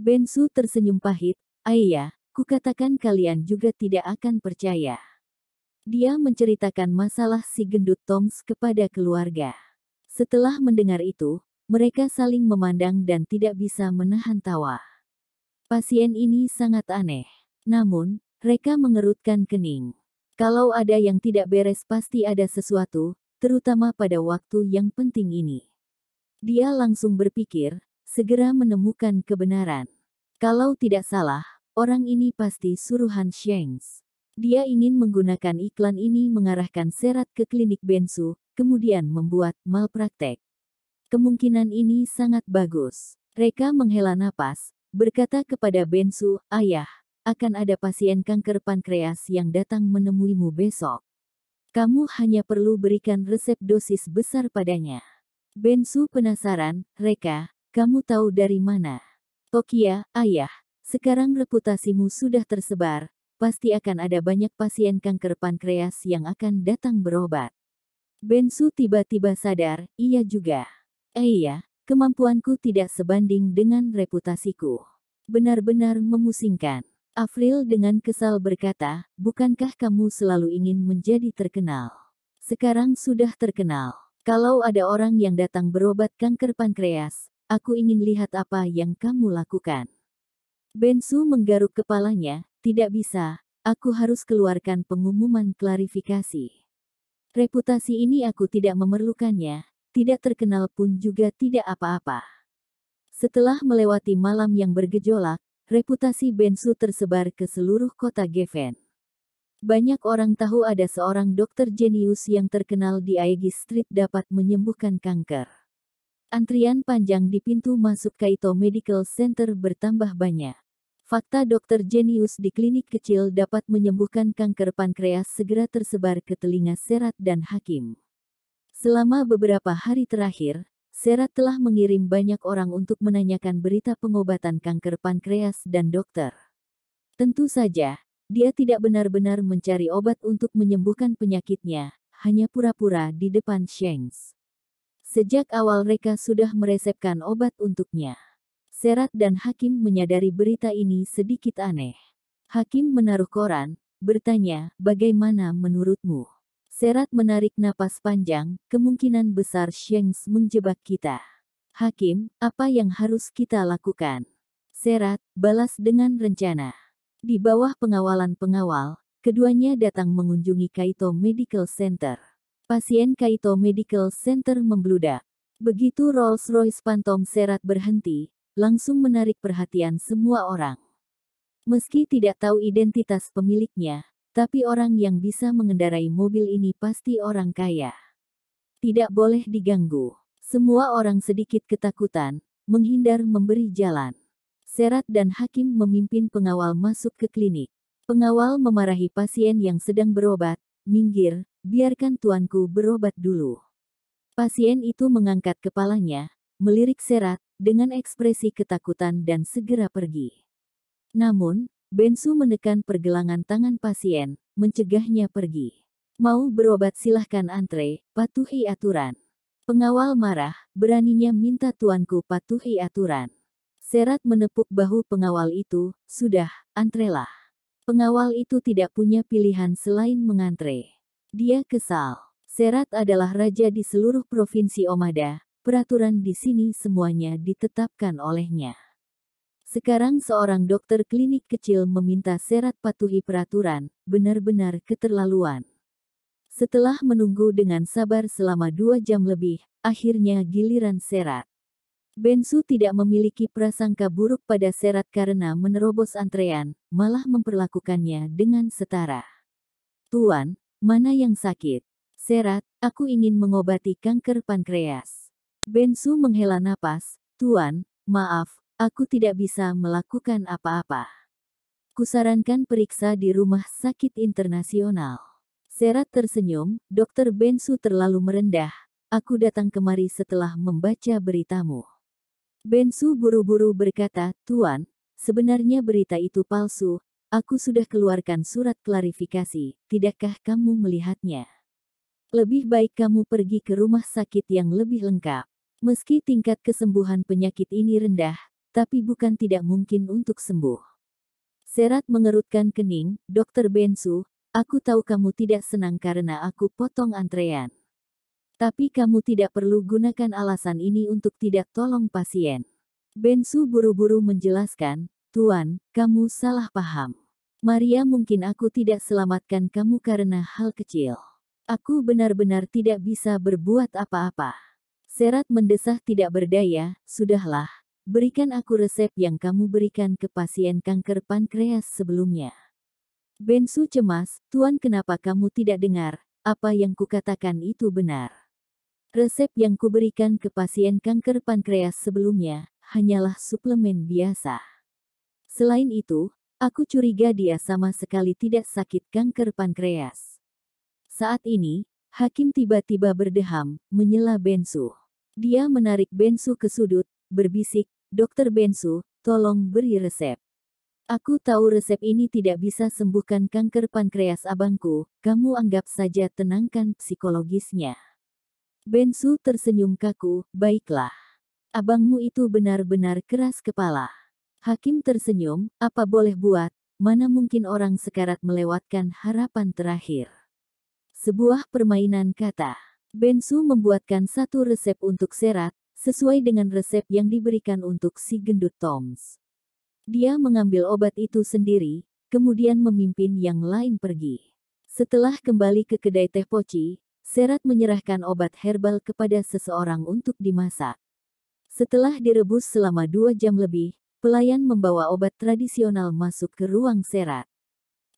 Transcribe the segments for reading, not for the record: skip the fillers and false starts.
Bensu tersenyum pahit, "Ayah, kukatakan kalian juga tidak akan percaya." Dia menceritakan masalah si gendut Toms kepada keluarga. Setelah mendengar itu, mereka saling memandang dan tidak bisa menahan tawa. Pasien ini sangat aneh. Namun, mereka mengerutkan kening. Kalau ada yang tidak beres pasti ada sesuatu, terutama pada waktu yang penting ini. Dia langsung berpikir, segera menemukan kebenaran. Kalau tidak salah, orang ini pasti suruhan Shanks. Dia ingin menggunakan iklan ini mengarahkan Serat ke klinik Bensu, kemudian membuat malpraktek. Kemungkinan ini sangat bagus. Reka menghela napas, berkata kepada Bensu, "Ayah, akan ada pasien kanker pankreas yang datang menemuimu besok. Kamu hanya perlu berikan resep dosis besar padanya." Bensu penasaran, "Reka, kamu tahu dari mana?" "Tokia, ayah, sekarang reputasimu sudah tersebar, pasti akan ada banyak pasien kanker pankreas yang akan datang berobat." Bensu tiba-tiba sadar, iya juga. Iya, kemampuanku tidak sebanding dengan reputasiku. Benar-benar memusingkan. Afril dengan kesal berkata, "Bukankah kamu selalu ingin menjadi terkenal? Sekarang sudah terkenal. Kalau ada orang yang datang berobat kanker pankreas, aku ingin lihat apa yang kamu lakukan." Bensu menggaruk kepalanya, "Tidak bisa, aku harus keluarkan pengumuman klarifikasi. Reputasi ini aku tidak memerlukannya, tidak terkenal pun juga tidak apa-apa." Setelah melewati malam yang bergejolak, reputasi Bensu tersebar ke seluruh kota Geffen. Banyak orang tahu ada seorang dokter jenius yang terkenal di Aegis Street dapat menyembuhkan kanker. Antrian panjang di pintu masuk Kaito Medical Center bertambah banyak. Fakta dokter jenius di klinik kecil dapat menyembuhkan kanker pankreas segera tersebar ke telinga Serat dan Hakim. Selama beberapa hari terakhir, Serat telah mengirim banyak orang untuk menanyakan berita pengobatan kanker pankreas dan dokter. Tentu saja, dia tidak benar-benar mencari obat untuk menyembuhkan penyakitnya, hanya pura-pura di depan Shanks. Sejak awal mereka sudah meresepkan obat untuknya. Serat dan Hakim menyadari berita ini sedikit aneh. Hakim menaruh koran, bertanya, "Bagaimana menurutmu?" Serat menarik napas panjang, "Kemungkinan besar Shanks menjebak kita." Hakim, "Apa yang harus kita lakukan?" Serat, "Balas dengan rencana." Di bawah pengawalan pengawal, keduanya datang mengunjungi Kaito Medical Center. Pasien Kaito Medical Center membludak. Begitu Rolls-Royce Phantom Serat berhenti, langsung menarik perhatian semua orang. Meski tidak tahu identitas pemiliknya, tapi orang yang bisa mengendarai mobil ini pasti orang kaya. Tidak boleh diganggu. Semua orang sedikit ketakutan, menghindar memberi jalan. Serat dan Hakim memimpin pengawal masuk ke klinik. Pengawal memarahi pasien yang sedang berobat, "Minggir, biarkan tuanku berobat dulu." Pasien itu mengangkat kepalanya, melirik Serat, dengan ekspresi ketakutan dan segera pergi. Namun, Bensu menekan pergelangan tangan pasien, mencegahnya pergi. "Mau berobat silahkan antre, patuhi aturan." Pengawal marah, "Beraninya minta tuanku patuhi aturan." Serat menepuk bahu pengawal itu, "Sudah, antrelah." Pengawal itu tidak punya pilihan selain mengantre. Dia kesal. Serat adalah raja di seluruh provinsi Omada, peraturan di sini semuanya ditetapkan olehnya. Sekarang seorang dokter klinik kecil meminta Serat patuhi peraturan, benar-benar keterlaluan. Setelah menunggu dengan sabar selama 2 jam lebih, akhirnya giliran Serat. Bensu tidak memiliki prasangka buruk pada Serat karena menerobos antrean, malah memperlakukannya dengan setara. "Tuan, mana yang sakit?" "Serat, aku ingin mengobati kanker pankreas." Bensu menghela napas, "Tuan, maaf, aku tidak bisa melakukan apa-apa. Kusarankan periksa di rumah sakit internasional." Serat tersenyum, "Dokter Bensu terlalu merendah. Aku datang kemari setelah membaca beritamu." Bensu buru-buru berkata, "Tuan, sebenarnya berita itu palsu. Aku sudah keluarkan surat klarifikasi, tidakkah kamu melihatnya? Lebih baik kamu pergi ke rumah sakit yang lebih lengkap. Meski tingkat kesembuhan penyakit ini rendah, tapi bukan tidak mungkin untuk sembuh. Serat mengerutkan kening, Dokter Bensu, aku tahu kamu tidak senang karena aku potong antrean. Tapi kamu tidak perlu gunakan alasan ini untuk tidak tolong pasien. Bensu buru-buru menjelaskan, Tuan, kamu salah paham. Maria, mungkin aku tidak selamatkan kamu karena hal kecil. Aku benar-benar tidak bisa berbuat apa-apa. Serat mendesah tidak berdaya, sudahlah, berikan aku resep yang kamu berikan ke pasien kanker pankreas sebelumnya. Bensu cemas, Tuan, kenapa kamu tidak dengar, apa yang kukatakan itu benar. Resep yang kuberikan ke pasien kanker pankreas sebelumnya, hanyalah suplemen biasa. Selain itu, aku curiga dia sama sekali tidak sakit kanker pankreas. Saat ini, Hakim tiba-tiba berdeham, menyela Bensu. Dia menarik Bensu ke sudut, berbisik, Dokter Bensu, tolong beri resep. Aku tahu resep ini tidak bisa sembuhkan kanker pankreas abangku, kamu anggap saja tenangkan psikologisnya. Bensu tersenyum kaku, baiklah. Abangmu itu benar-benar keras kepala. Hakim tersenyum, apa boleh buat, mana mungkin orang sekarat melewatkan harapan terakhir. Sebuah permainan kata. Bensu membuatkan satu resep untuk Serat, sesuai dengan resep yang diberikan untuk si gendut Toms. Dia mengambil obat itu sendiri, kemudian memimpin yang lain pergi. Setelah kembali ke kedai teh poci, Serat menyerahkan obat herbal kepada seseorang untuk dimasak. Setelah direbus selama 2 jam lebih, pelayan membawa obat tradisional masuk ke ruang Serat.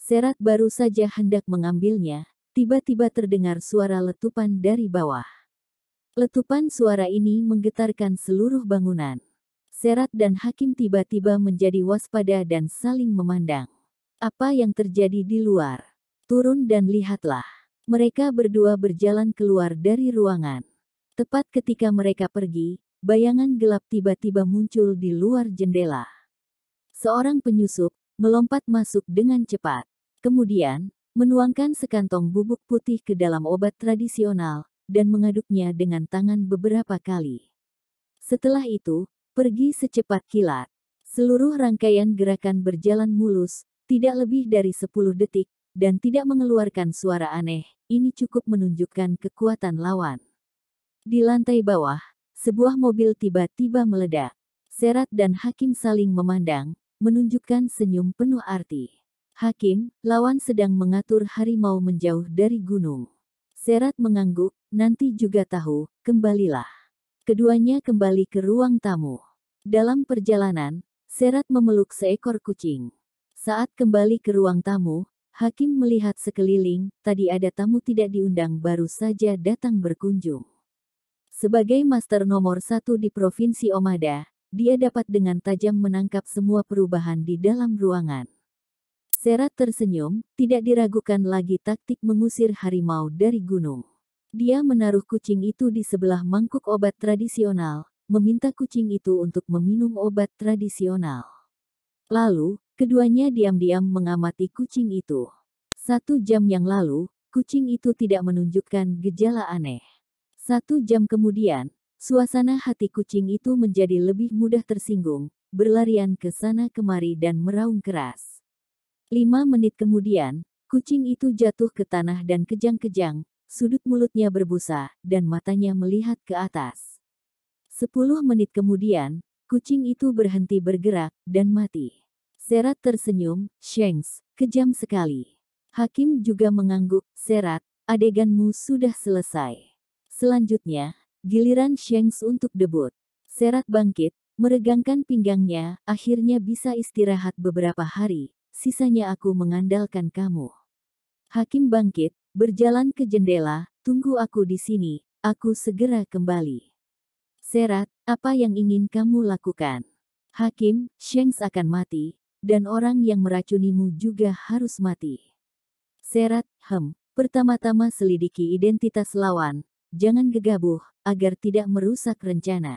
Serat baru saja hendak mengambilnya, tiba-tiba terdengar suara letupan dari bawah. Letupan suara ini menggetarkan seluruh bangunan. Serat dan Hakim tiba-tiba menjadi waspada dan saling memandang. Apa yang terjadi di luar? Turun dan lihatlah. Mereka berdua berjalan keluar dari ruangan. Tepat ketika mereka pergi, bayangan gelap tiba-tiba muncul di luar jendela. Seorang penyusup melompat masuk dengan cepat. Kemudian, menuangkan sekantong bubuk putih ke dalam obat tradisional, dan mengaduknya dengan tangan beberapa kali. Setelah itu, pergi secepat kilat. Seluruh rangkaian gerakan berjalan mulus, tidak lebih dari 10 detik, dan tidak mengeluarkan suara aneh. Ini cukup menunjukkan kekuatan lawan. Di lantai bawah, sebuah mobil tiba-tiba meledak. Serat dan Hakim saling memandang, menunjukkan senyum penuh arti. Hakim, lawan sedang mengatur harimau menjauh dari gunung. Serat mengangguk, nanti juga tahu, kembalilah. Keduanya kembali ke ruang tamu. Dalam perjalanan, Serat memeluk seekor kucing. Saat kembali ke ruang tamu, Hakim melihat sekeliling, tadi ada tamu tidak diundang baru saja datang berkunjung. Sebagai master nomor 1 di Provinsi Omada, dia dapat dengan tajam menangkap semua perubahan di dalam ruangan. Serat tersenyum, tidak diragukan lagi taktik mengusir harimau dari gunung. Dia menaruh kucing itu di sebelah mangkuk obat tradisional, meminta kucing itu untuk meminum obat tradisional. Lalu, keduanya diam-diam mengamati kucing itu. 1 jam yang lalu, kucing itu tidak menunjukkan gejala aneh. 1 jam kemudian, suasana hati kucing itu menjadi lebih mudah tersinggung, berlarian ke sana kemari dan meraung keras. 5 menit kemudian, kucing itu jatuh ke tanah dan kejang-kejang, sudut mulutnya berbusa, dan matanya melihat ke atas. 10 menit kemudian, kucing itu berhenti bergerak, dan mati. Serat tersenyum, Shanks, kejam sekali. Hakim juga mengangguk, Serat, adeganmu sudah selesai. Selanjutnya, giliran Shanks untuk debut. Serat bangkit, meregangkan pinggangnya, akhirnya bisa istirahat beberapa hari. Sisanya aku mengandalkan kamu. Hakim bangkit, berjalan ke jendela, tunggu aku di sini, aku segera kembali. Serat, apa yang ingin kamu lakukan? Hakim, Shanks akan mati, dan orang yang meracunimu juga harus mati. Serat, pertama-tama selidiki identitas lawan, jangan gegabah, agar tidak merusak rencana.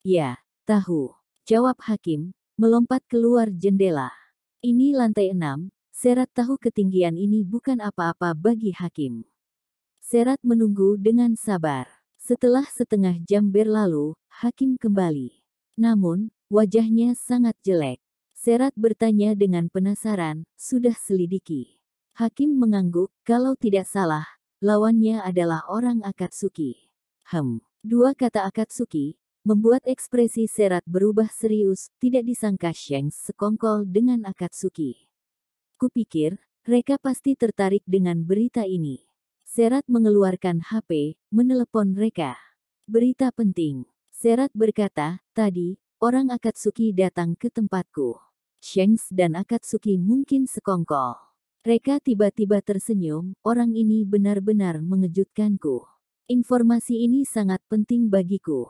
Ya, tahu, jawab Hakim, melompat keluar jendela. Ini lantai 6, Serat tahu ketinggian ini bukan apa-apa bagi Hakim. Serat menunggu dengan sabar. Setelah setengah jam berlalu, Hakim kembali. Namun, Wajahnya sangat jelek. Serat bertanya dengan penasaran, sudah selidiki. Hakim mengangguk, kalau tidak salah, lawannya adalah orang Akatsuki. Dua kata Akatsuki, membuat ekspresi Serat berubah serius, tidak disangka Shanks sekongkol dengan Akatsuki. Kupikir, mereka pasti tertarik dengan berita ini. Serat mengeluarkan HP, menelepon mereka. Berita penting. Serat berkata, tadi, orang Akatsuki datang ke tempatku. Shanks dan Akatsuki mungkin sekongkol. Mereka tiba-tiba tersenyum, orang ini benar-benar mengejutkanku. Informasi ini sangat penting bagiku.